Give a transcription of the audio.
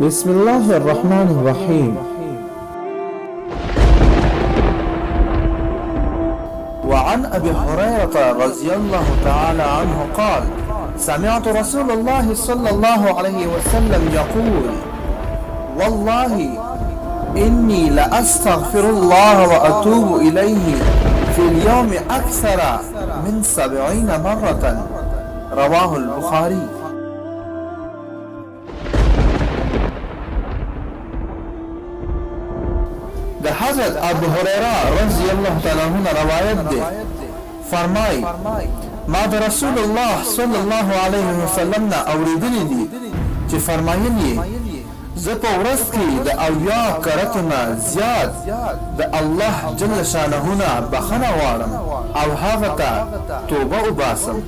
بسم الله الرحمن الرحيم. وعن أبي هريرة رضي الله تعالى عنه قال: سمعت رسول الله صلى الله عليه وسلم يقول: والله إني لأستغفر الله وأتوب إليه في اليوم أكثر من 70 مرة. رواه البخاري. ده حضرت ابو هريره رضی الله تعالی عنہ روایت ده، فرمای ما د رسول الله صلی الله علیه وسلم نه اوریدلی دي چې فرمایلی زه په ورځ کې د اویا کرتونه زیات د الله جل شانه نه بخنه غواړم او هغه ته توبه وباسم.